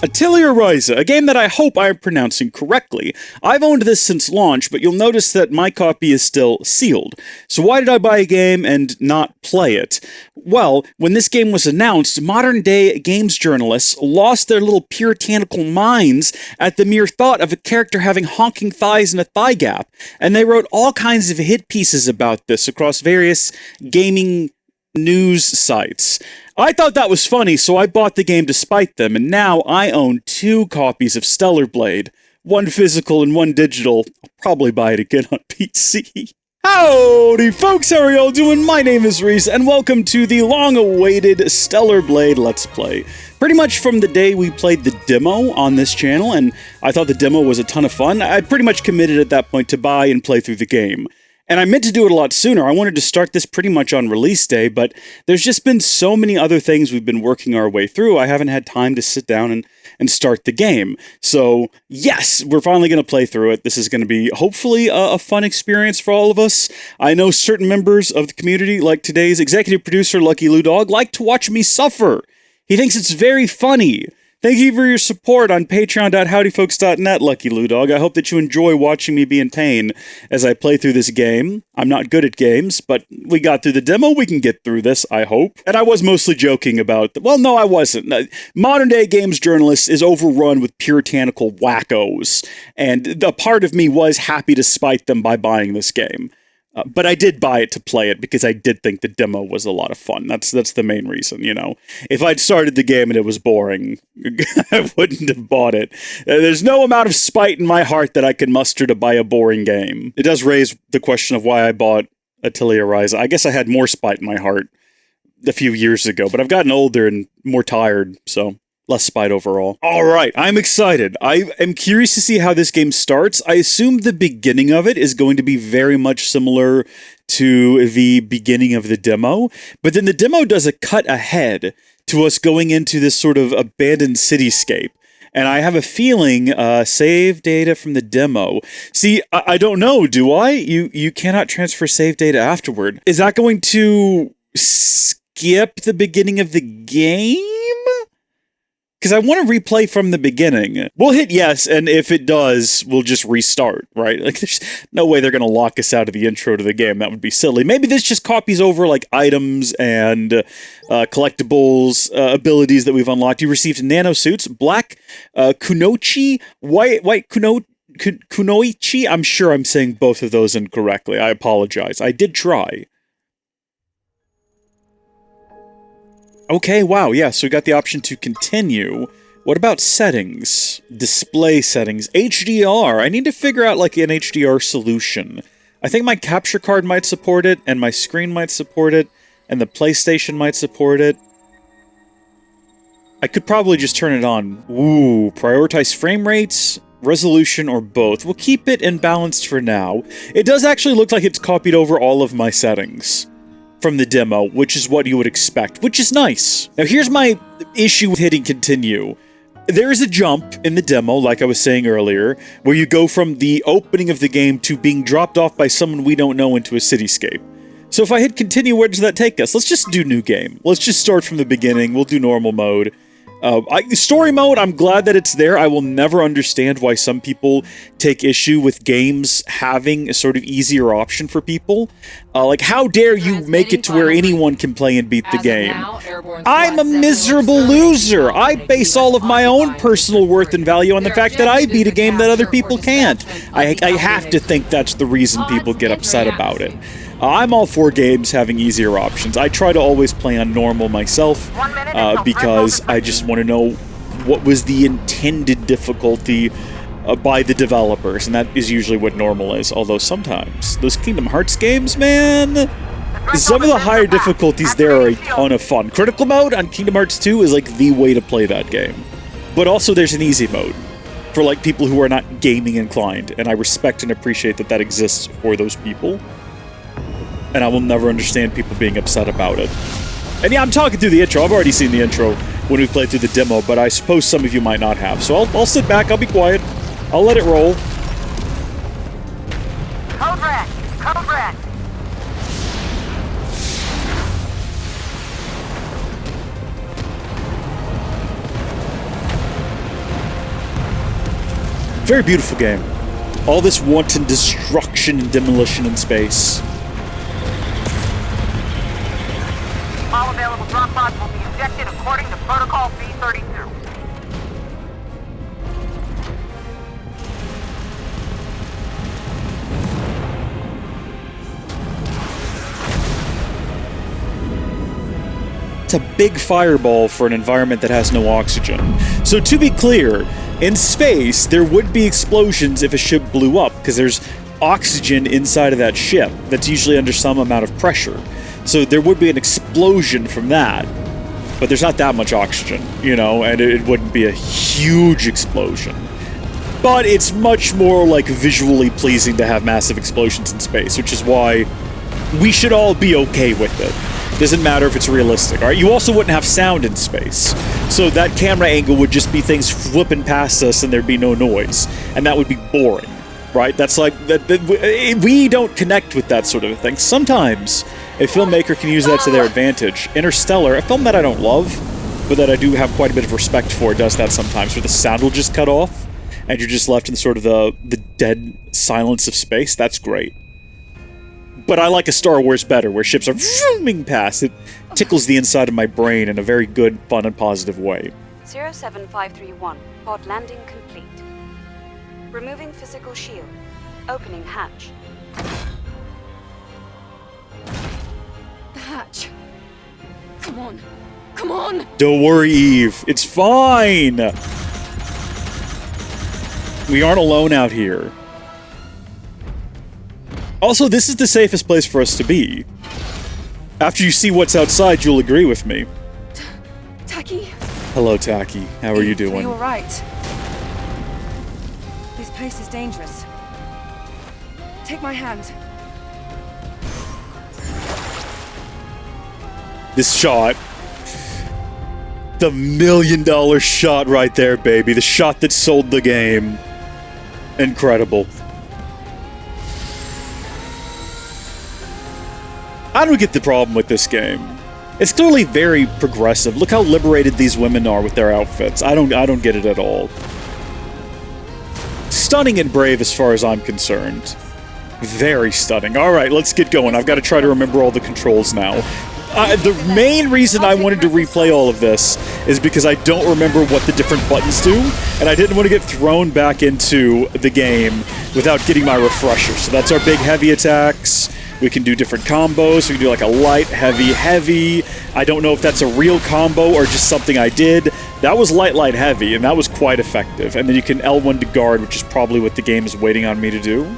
Atelier Ryza, a game that I hope I am pronouncing correctly. I've owned this since launch, but you'll notice that my copy is still sealed. So why did I buy a game and not play it? Well, when this game was announced, modern-day games journalists lost their little puritanical minds at the mere thought of a character having honking thighs and a thigh gap, and they wrote all kinds of hit pieces about this across various gaming news sites. I thought that was funny, so I bought the game to spite them, and now I own 2 copies of Stellar Blade, one physical and one digital. I'll probably buy it again on PC. Howdy folks, how are y'all doing? My name is Reese, and welcome to the long-awaited Stellar Blade Let's Play. Pretty much from the day we played the demo on this channel, and I thought the demo was a ton of fun, I pretty much committed at that point to buy and play through the game. And I meant to do it a lot sooner. I wanted to start this pretty much on release day, but there's just been so many other things we've been working our way through, I haven't had time to sit down and start the game. So, yes, we're finally going to play through it. This is going to be, hopefully, a fun experience for all of us. I know certain members of the community, like today's executive producer, Lucky Lou Dog, like to watch me suffer. He thinks it's very funny. Thank you for your support on patreon.howdyfolks.net, Lucky Lou Dog. I hope that you enjoy watching me be in pain as I play through this game. I'm not good at games, but we got through the demo. We can get through this, I hope. And I was mostly joking about... Well, no, I wasn't. Modern-day games journalists is overrun with puritanical wackos, and a part of me was happy to spite them by buying this game. But I did buy it to play it because I did think the demo was a lot of fun. That's the main reason, you know. If I'd started the game and it was boring, I wouldn't have bought it. There's no amount of spite in my heart that I can muster to buy a boring game. It does raise the question of why I bought Atelier Ryza. I guess I had more spite in my heart a few years ago, but I've gotten older and more tired, so... less spite overall. Alright, I'm excited. I am curious to see how this game starts. I assume the beginning of it is going to be very much similar to the beginning of the demo, but then the demo does a cut ahead to us going into this sort of abandoned cityscape. And I have a feeling, save data from the demo. See, I don't know, do I? You cannot transfer save data afterward. Is that going to skip the beginning of the game? Because I want to replay from the beginning. We'll hit yes, and if it does, we'll just restart, right? Like, there's no way they're going to lock us out of the intro to the game. That would be silly. Maybe this just copies over, like, items and collectibles, abilities that we've unlocked. You received nanosuits, black kunoichi, white kunoichi. I'm sure I'm saying both of those incorrectly. I apologize. I did try. Okay, wow, yeah, so we got the option to continue. What about settings? Display settings. HDR. I need to figure out, like, an HDR solution. I think my capture card might support it, and my screen might support it, and the PlayStation might support it. I could probably just turn it on. Ooh, prioritize frame rates, resolution, or both. We'll keep it in balanced for now. It does actually look like it's copied over all of my settings from the demo, which is what you would expect, which is nice. Now, here's my issue with hitting continue. There is a jump in the demo, like I was saying earlier, where you go from the opening of the game to being dropped off by someone we don't know into a cityscape. So if I hit continue, where does that take us? Let's just do new game. Let's just start from the beginning. We'll do normal mode. Story mode, I'm glad that it's there. I will never understand why some people take issue with games having a sort of easier option for people. Like, how dare you make it to where anyone can play and beat the game? I'm a miserable loser. I base all of my own personal worth and value on the fact that I beat a game that other people can't. I have to think that's the reason people get upset about it. I'm all for games having easier options. I try to always play on normal myself, because I just want to know what was the intended difficulty by the developers, and that is usually what normal is, although sometimes those Kingdom Hearts games, man, some of the higher difficulties there are a ton of fun. Critical mode on Kingdom Hearts 2 is like the way to play that game. But also there's an easy mode for like people who are not gaming inclined, and I respect and appreciate that that exists for those people. And I will never understand people being upset about it. And yeah, I'm talking through the intro. I've already seen the intro when we played through the demo, but I suppose some of you might not have. So I'll sit back, I'll be quiet, I'll let it roll. Code red! Code red! Very beautiful game. All this wanton destruction and demolition in space. All available drop pods will be ejected according to Protocol B-32. It's a big fireball for an environment that has no oxygen. So to be clear, in space, there would be explosions if a ship blew up, because there's oxygen inside of that ship that's usually under some amount of pressure. So there would be an explosion from that, but there's not that much oxygen, you know, and it wouldn't be a huge explosion. But it's much more, like, visually pleasing to have massive explosions in space, which is why we should all be okay with it. Doesn't matter if it's realistic, alright? You also wouldn't have sound in space. So that camera angle would just be things flipping past us and there'd be no noise. And that would be boring, right? That's like, we don't connect with that sort of a thing. Sometimes a filmmaker can use that to their advantage. Interstellar, a film that I don't love, but that I do have quite a bit of respect for, does that sometimes, where the sound will just cut off and you're just left in sort of the dead silence of space. That's great. But I like a Star Wars better, where ships are zooming past. It tickles the inside of my brain in a very good, fun, and positive way. 07531, pod landing complete. Removing physical shield. Opening hatch. The hatch. Come on. Come on! Don't worry, Eve. It's fine! We aren't alone out here. Also, this is the safest place for us to be. After you see what's outside, you'll agree with me. Taki? Hello, Taki. How are you doing? Are you alright? This place is dangerous. Take my hand. This shot. The $1 million shot right there, baby. The shot that sold the game. Incredible. I don't get the problem with this game. It's clearly very progressive. Look how liberated these women are with their outfits. I don't get it at all. Stunning and brave as far as I'm concerned. Very stunning. Alright, let's get going. I've got to try to remember all the controls now. The main reason I wanted to replay all of this is because I don't remember what the different buttons do, and I didn't want to get thrown back into the game without getting my refresher. So that's our big heavy attacks. We can do different combos. We can do like a light, heavy, heavy. I don't know if that's a real combo or just something I did. That was light, light, heavy, and that was quite effective. And then you can L1 to guard, which is probably what the game is waiting on me to do.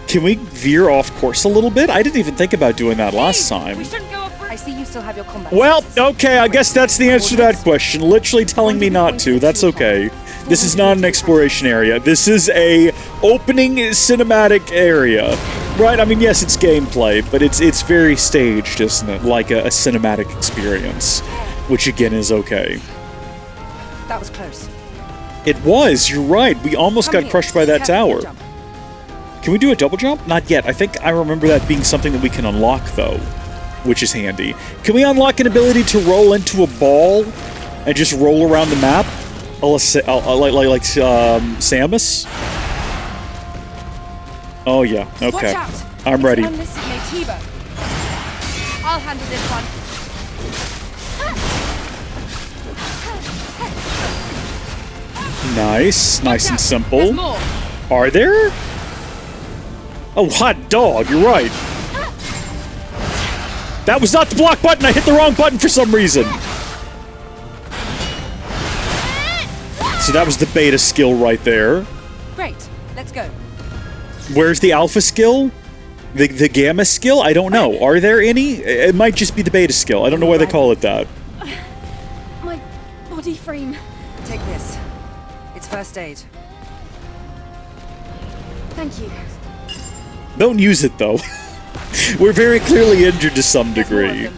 Can we veer off course a little bit? I didn't even think about doing that last time. I see you still have your combat. Well, okay, I guess that's the answer to that question. Literally telling me not to. That's okay. This is not an exploration area. This is a opening cinematic area. Right? I mean, yes, it's gameplay, but it's very staged, isn't it? Like a cinematic experience. Which, again, is okay. That was close. It was, you're right. We almost got crushed by that tower. Jump. Can we do a double jump? Not yet. I think I remember that being something that we can unlock, though. Which is handy. Can we unlock an ability to roll into a ball and just roll around the map? Like Samus? Oh yeah, okay. Watch out. I'm ready. Unlisted Nativo. I'll handle this one. Nice. Nice and There's simple. more. Are there? Oh, hot dog, you're right. That was not the block button, I hit the wrong button for some reason. So that was the beta skill right there. Great. Let's go. Where's the alpha skill? The gamma skill? I don't know. Are there any? It might just be the beta skill. I don't know why they call it that. My body frame. Take this. It's first aid. Thank you. Don't use it, though. We're very clearly injured to some degree.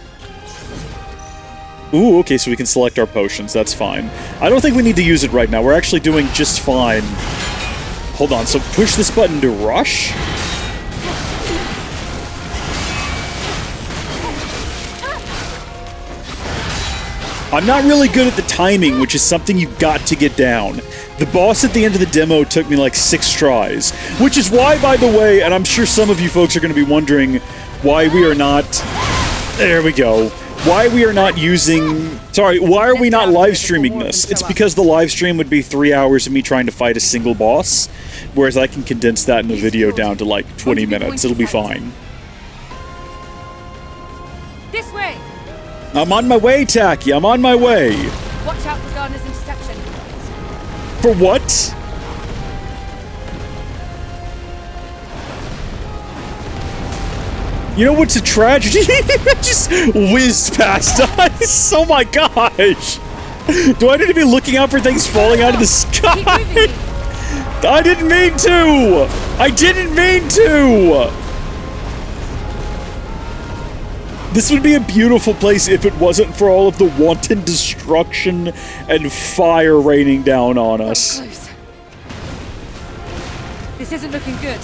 Ooh, okay, so we can select our potions. That's fine. I don't think we need to use it right now. We're actually doing just fine. Hold on, so push this button to rush? I'm not really good at the timing, which is something you got to get down. The boss at the end of the demo took me like 6 tries, which is why, by the way, and I'm sure some of you folks are going to be wondering why we are not... There we go. Why we are not using... Sorry, why are we not live streaming this? It's because the live stream would be 3 hours of me trying to fight a single boss, whereas I can condense that in the video down to like 20 minutes. It'll be fine. This way! I'm on my way, Taki. I'm on my way. Watch out for Gardner's interception. For what? You know what's a tragedy? It just whizzed past us. Oh my gosh. Do I need to be looking out for things falling out of the sky? I didn't mean to. I didn't mean to. This would be a beautiful place if it wasn't for all of the wanton destruction and fire raining down on us. Close. This isn't looking good.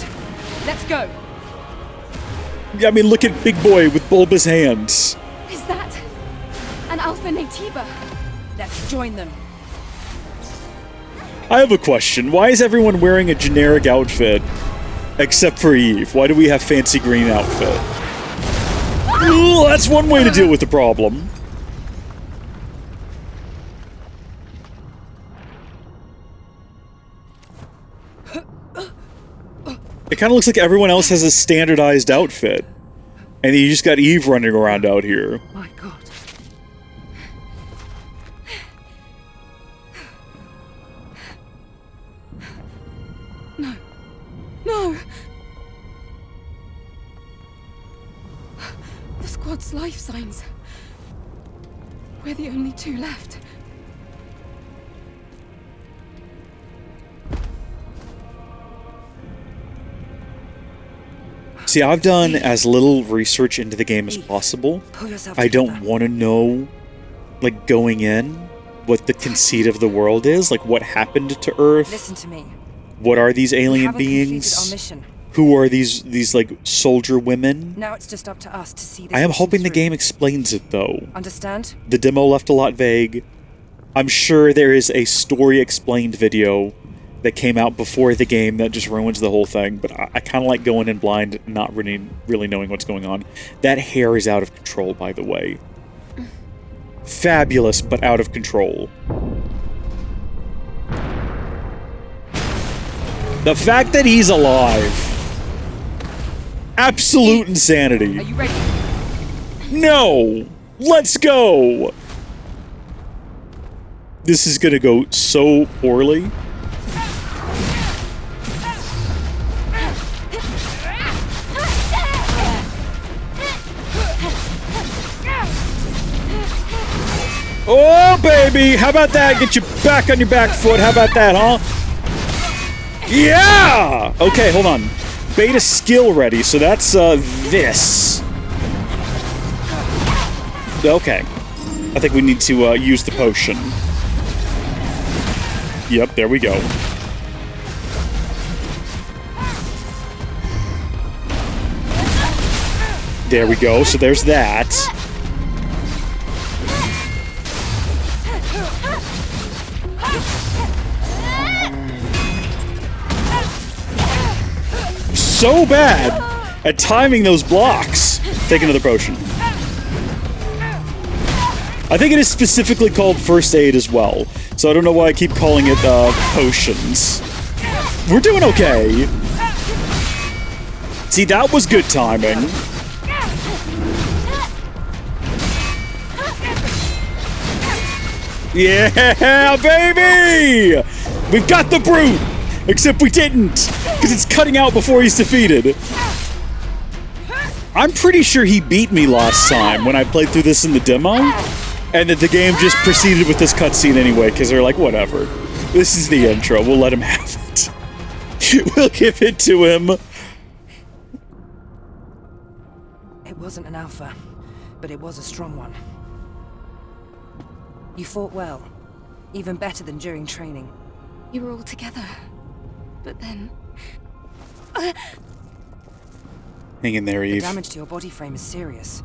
Let's go. I mean, look at Big Boy with bulbous hands. Is that an Alpha named Tiba? Let's join them. I have a question. Why is everyone wearing a generic outfit? Except for Eve. Why do we have fancy green outfit? Ooh, that's one way to deal with the problem. It kind of looks like everyone else has a standardized outfit. And you just got Eve running around out here. My God. No. No! The squad's life signs. We're the only 2 left. See, I've done as little research into the game as possible. I don't want to know, like, going in, what the conceit of the world is, like, what happened to Earth. Listen to me. What are these alien We haven't completed beings? our mission. Who are these like soldier women? Now it's just up to us to see this I am mission hoping the through. game explains it though. Understand? The demo left a lot vague. I'm sure there is a story explained video that came out before the game that just ruins the whole thing, but I kind of like going in blind, not really knowing what's going on. That hair is out of control, by the way. Fabulous, but out of control. The fact that he's alive. Absolute insanity. Are you ready? No! Let's go! This is gonna go so poorly. Oh, baby! How about that? Get you back on your back foot. How about that, huh? Yeah! Okay, hold on. Beta skill ready, so that's, this. Okay. I think we need to, use the potion. Yep, there we go. There we go, so there's that. So bad at timing those blocks. Take another potion. I think it is specifically called first aid as well, so I don't know why I keep calling it potions. We're doing okay. See, that was good timing. Yeah, baby! We've got the brute! Except we didn't, because it's cutting out before he's defeated. I'm pretty sure he beat me last time when I played through this in the demo, and that the game just proceeded with this cutscene anyway, because they're like, whatever. This is the intro, we'll let him have it. We'll give it to him. It wasn't an alpha, but it was a strong one. You fought well, even better than during training. You were all together. But then... Hang in there, The Eve. damage to your body frame is serious.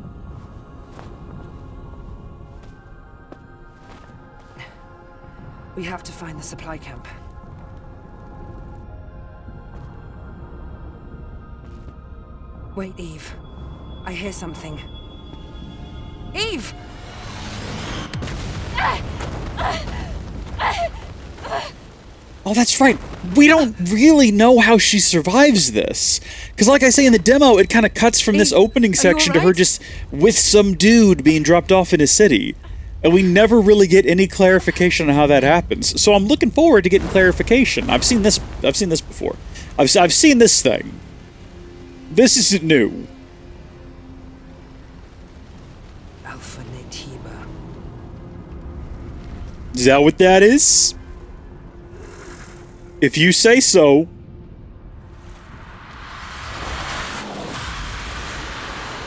We have to find the supply camp. Wait, Eve. I hear something. Eve! Oh, that's right. We don't really know how she survives this. Because like I say in the demo, it kind of cuts from this opening section to her just with some dude being dropped off in a city. And we never really get any clarification on how that happens. So I'm looking forward to getting clarification. I've seen this before. I've seen this thing. This isn't new. Alpha Netiba. Is that what that is? If you say so.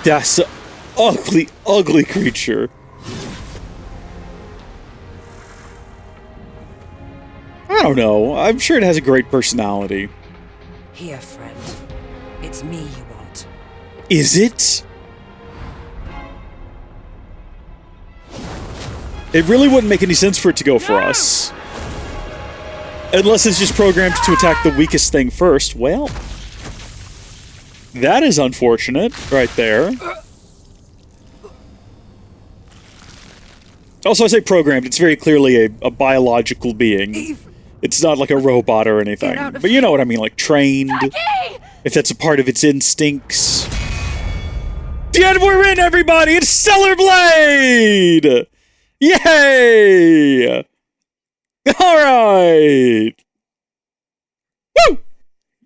That's an ugly, ugly creature. I don't know. I'm sure it has a great personality. Here, friend. It's me you want. Is it? It really wouldn't make any sense for it to go for us. Unless it's just programmed to attack the weakest thing first. Well, that is unfortunate, right there. Also, I say programmed. It's very clearly a biological being. Eve. It's not like a robot or anything. But you know what I mean, like trained. If that's a part of its instincts. And we're in, everybody! It's Stellar Blade! Yay! Alright! Woo!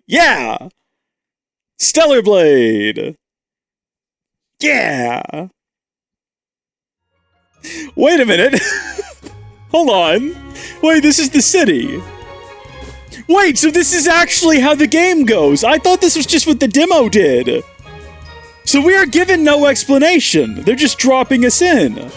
Yeah! Stellar Blade! Yeah! Wait a minute! Hold on! Wait, this is the city! Wait, so this is actually how the game goes! I thought this was just what the demo did! So we are given no explanation! They're just dropping us in!